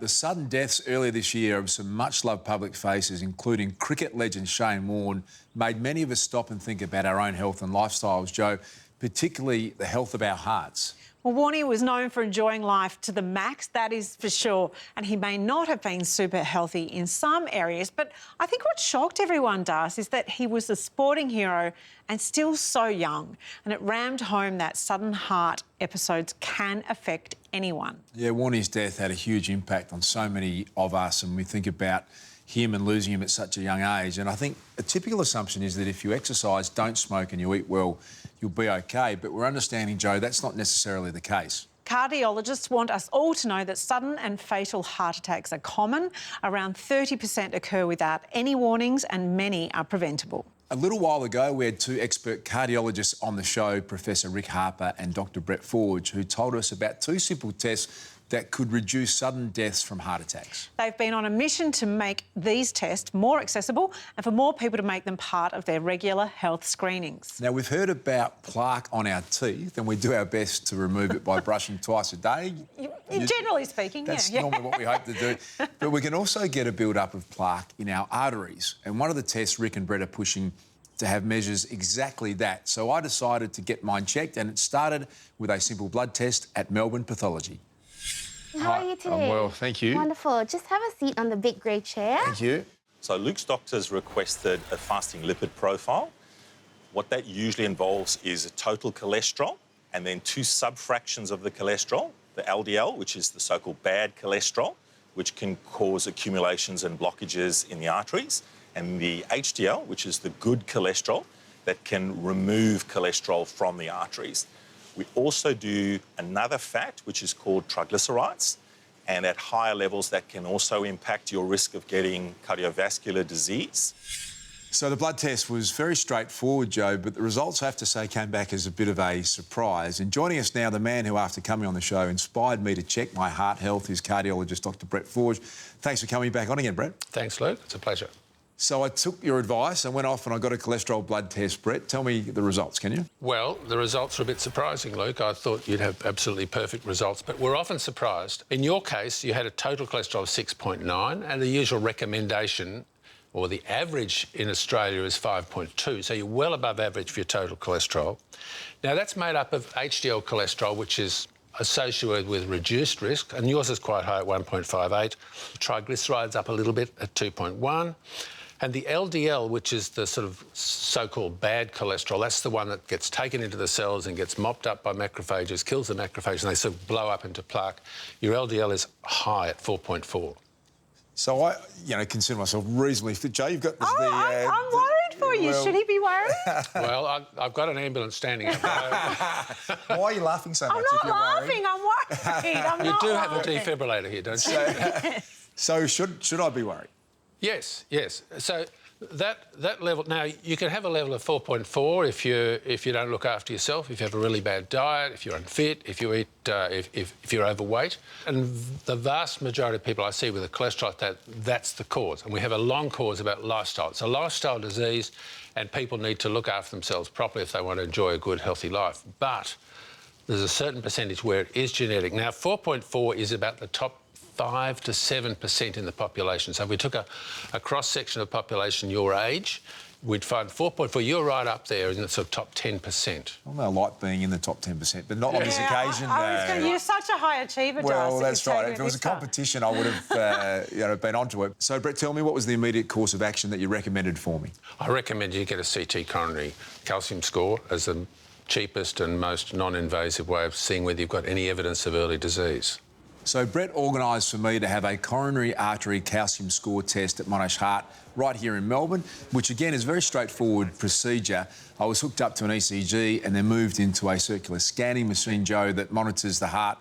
The sudden deaths earlier this year of some much-loved public faces, including cricket legend Shane Warne, made many of us stop and think about our own health and lifestyles, Joe, particularly the health of our hearts. Well, Warnie was known for enjoying life to the max, that is for sure, and he may not have been super healthy in some areas, but I think what shocked everyone, Darcy, is that he was a sporting hero and still so young, and it rammed home that sudden heart episodes can affect anyone. Yeah, Warnie's death had a huge impact on so many of us, and we think about him and losing him at such a young age. And I think a typical assumption is that if you exercise, don't smoke and you eat well, you'll be OK. But we're understanding, Joe, that's not necessarily the case. Cardiologists want us all to know that sudden and fatal heart attacks are common. Around 30% occur without any warnings and many are preventable. A little while ago, we had two expert cardiologists on the show, Professor Rick Harper and Dr Brett Forge, who told us about two simple tests that could reduce sudden deaths from heart attacks. They've been on a mission to make these tests more accessible and for more people to make them part of their regular health screenings. Now, we've heard about plaque on our teeth and we do our best to remove it by brushing twice a day. Generally speaking, that's yeah. normally what we hope to do. But we can also get a build-up of plaque in our arteries. And one of the tests Rick and Brett are pushing to have measures exactly that. So I decided to get mine checked, and it started with a simple blood test at Melbourne Pathology. How are you today? I'm well, thank you. Wonderful. Just have a seat on the big grey chair. Thank you. So Luke's doctors requested a fasting lipid profile. What that usually involves is a total cholesterol and then two sub-fractions of the cholesterol, the LDL, which is the so-called bad cholesterol, which can cause accumulations and blockages in the arteries, and the HDL, which is the good cholesterol that can remove cholesterol from the arteries. We also do another fat, which is called triglycerides, and at higher levels that can also impact your risk of getting cardiovascular disease. So the blood test was very straightforward, Joe, but the results, I have to say, came back as a bit of a surprise. And joining us now, the man who, after coming on the show, inspired me to check my heart health is cardiologist Dr Brett Forge. Thanks for coming back on again, Brett. Thanks, Luke. It's a pleasure. So I took your advice and went off and I got a cholesterol blood test. Brett, tell me the results, can you? Well, the results are a bit surprising, Luke. I thought you'd have absolutely perfect results, but we're often surprised. In your case, you had a total cholesterol of 6.9 and the usual recommendation, or the average in Australia, is 5.2, so you're well above average for your total cholesterol. Now, that's made up of HDL cholesterol, which is associated with reduced risk, and yours is quite high at 1.58. Triglycerides up a little bit at 2.1. And the LDL, which is the sort of so-called bad cholesterol, that's the one that gets taken into the cells and gets mopped up by macrophages, kills the macrophages, and they sort of blow up into plaque. Your LDL is high at 4.4. So I, consider myself reasonably fit. Joe, you've got I'm worried for you. well- Should he be worried? Well, I've got an ambulance standing up. Why are you laughing so much if I'm you're not worried? laughing, I'm worried. You do have a defibrillator here, don't you? So should I be worried? Yes. So that level, now you can have a level of 4.4 if you don't look after yourself, if you have a really bad diet, if you're unfit, if you eat, if you're overweight. And the vast majority of people I see with a cholesterol like that's the cause. And we have a long cause about lifestyle. It's a lifestyle disease, and people need to look after themselves properly if they want to enjoy a good, healthy life. But there's a certain percentage where it is genetic. Now, 4.4 is about the top 5 to 7% in the population. So if we took a cross-section of the population your age, we'd find 4.4. You're right up there in the sort of top 10%. Well, I like being in the top 10%, but not on this occasion. You're such a high achiever, Well, Darcy, that's right. to If it was a this far. competition, I would have been onto it. So, Brett, tell me, what was the immediate course of action that you recommended for me? I recommend you get a CT coronary calcium score as the cheapest and most non-invasive way of seeing whether you've got any evidence of early disease. So Brett organised for me to have a coronary artery calcium score test at Monash Heart right here in Melbourne, which again is a very straightforward procedure. I was hooked up to an ECG and then moved into a circular scanning machine, Joe, that monitors the heart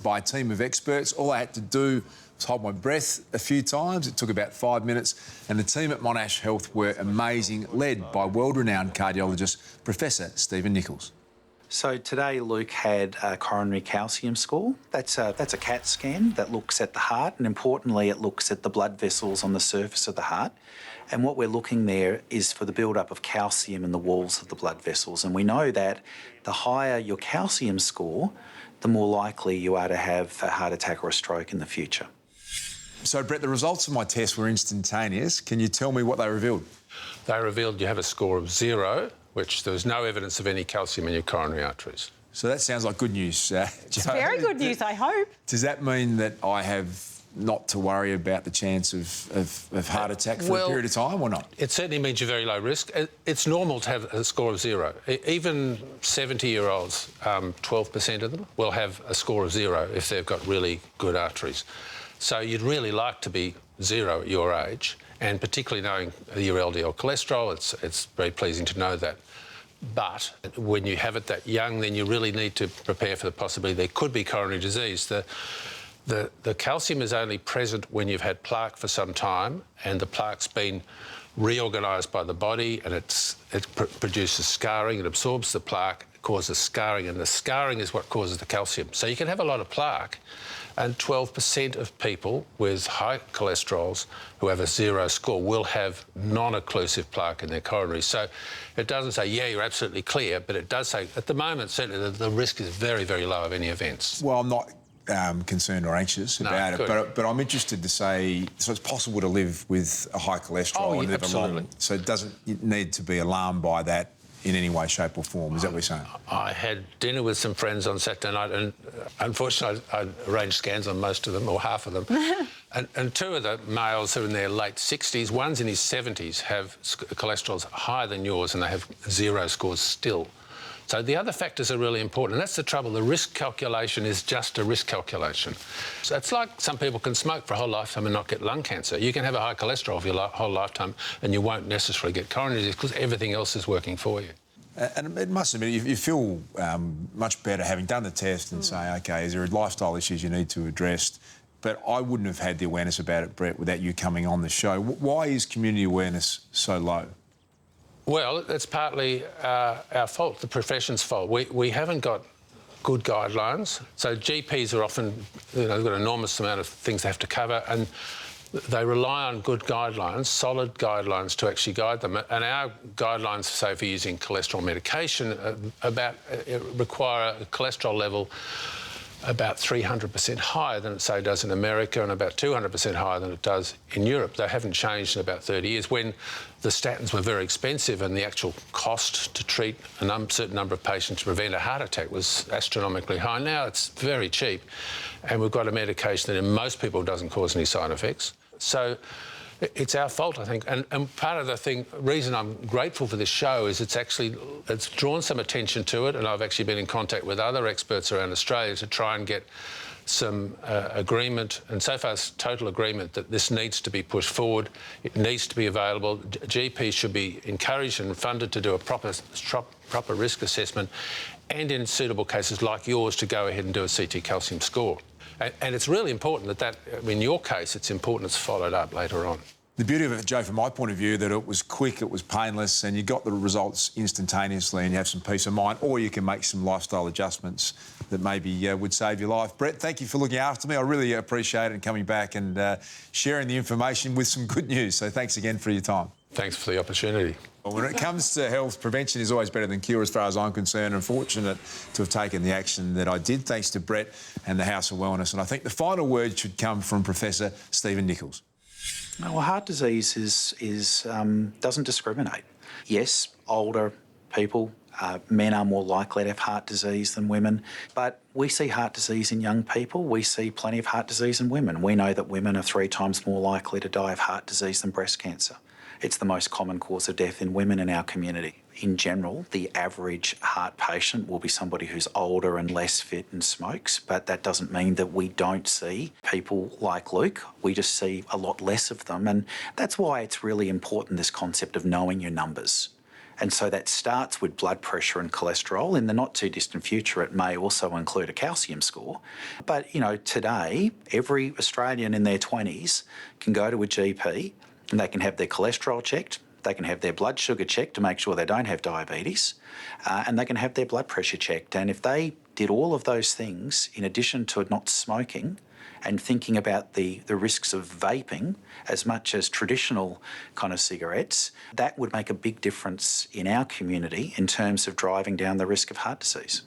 by a team of experts. All I had to do was hold my breath a few times. It took about 5 minutes, and the team at Monash Health were amazing, led by world-renowned cardiologist Professor Stephen Nichols. So today Luke had a coronary calcium score. That's a CAT scan that looks at the heart, and importantly it looks at the blood vessels on the surface of the heart. And what we're looking there is for the build-up of calcium in the walls of the blood vessels. And we know that the higher your calcium score, the more likely you are to have a heart attack or a stroke in the future. So, Brett, the results of my test were instantaneous. Can you tell me what they revealed? They revealed you have a score of 0, which there was no evidence of any calcium in your coronary arteries. So that sounds like good news, Jo. It's very good news, I hope. Does that mean that I have not to worry about the chance of heart attack for a period of time or not? It certainly means you're very low risk. It's normal to have a score of 0. Even 70-year-olds, 12% of them, will have a score of 0 if they've got really good arteries. So you'd really like to be 0 at your age, and particularly knowing your LDL cholesterol, it's very pleasing to know that. But when you have it that young, then you really need to prepare for the possibility there could be coronary disease. The calcium is only present when you've had plaque for some time and the plaque's been reorganised by the body and it produces scarring, it absorbs the plaque, it causes scarring, and the scarring is what causes the calcium. So you can have a lot of plaque, and 12% of people with high cholesterols who have a 0 score will have non-occlusive plaque in their coronary. So it doesn't say, yeah, you're absolutely clear, but it does say, at the moment, certainly the risk is very, very low of any events. Well, I'm not concerned or anxious about it, but I'm interested to say, so it's possible to live with a high cholesterol and live absolutely. along. So it doesn't need to be alarmed by that in any way, shape or form. Is that what you're saying? I had dinner with some friends on Saturday night and unfortunately I arranged scans on most of them, or half of them. and 2 of the males who are in their late 60s, one's in his 70s, have cholesterols higher than yours and they have 0 scores still. So the other factors are really important, and that's the trouble. The risk calculation is just a risk calculation. So it's like some people can smoke for a whole lifetime and not get lung cancer. You can have a high cholesterol for your whole lifetime and you won't necessarily get coronary disease because everything else is working for you. And it must admit, you feel much better having done the test and say, OK, is there lifestyle issues you need to address? But I wouldn't have had the awareness about it, Brett, without you coming on the show. Why is community awareness so low? Well, it's partly our fault, the profession's fault. We haven't got good guidelines. So GPs are often, they've got an enormous amount of things they have to cover, and they rely on good guidelines, solid guidelines, to actually guide them. And our guidelines, say, for using cholesterol medication, require a cholesterol level about 300% higher than it, say, does in America and about 200% higher than it does in Europe. They haven't changed in about 30 years. When the statins were very expensive and the actual cost to treat a certain number of patients to prevent a heart attack was astronomically high. Now it's very cheap, and we've got a medication that in most people doesn't cause any side effects. So it's our fault, I think. And part of the reason I'm grateful for this show is it's drawn some attention to it, and I've actually been in contact with other experts around Australia to try and get some agreement, and so far it's total agreement, that this needs to be pushed forward. It needs to be available. GPs should be encouraged and funded to do a proper risk assessment, and in suitable cases like yours, to go ahead and do a CT calcium score. And it's really important that in your case, it's important it's followed up later on. The beauty of it, Joe, from my point of view, that it was quick, it was painless, and you got the results instantaneously and you have some peace of mind, or you can make some lifestyle adjustments that maybe would save your life. Brett, thank you for looking after me. I really appreciate it, and coming back and sharing the information with some good news. So thanks again for your time. Thanks for the opportunity. Well, when it comes to health, prevention is always better than cure, as far as I'm concerned. I'm fortunate to have taken the action that I did, thanks to Brett and the House of Wellness. And I think the final word should come from Professor Stephen Nichols. Well, heart disease doesn't discriminate. Yes, older people, men are more likely to have heart disease than women, but we see heart disease in young people. We see plenty of heart disease in women. We know that women are 3 times more likely to die of heart disease than breast cancer. It's the most common cause of death in women in our community. In general, the average heart patient will be somebody who's older and less fit and smokes, but that doesn't mean that we don't see people like Luke. We just see a lot less of them, and that's why it's really important, this concept of knowing your numbers. And so that starts with blood pressure and cholesterol. In the not too distant future, it may also include a calcium score. But, today, every Australian in their 20s can go to a GP and they can have their cholesterol checked, they can have their blood sugar checked to make sure they don't have diabetes, and they can have their blood pressure checked. And if they did all of those things, in addition to not smoking and thinking about the risks of vaping as much as traditional kind of cigarettes, that would make a big difference in our community in terms of driving down the risk of heart disease.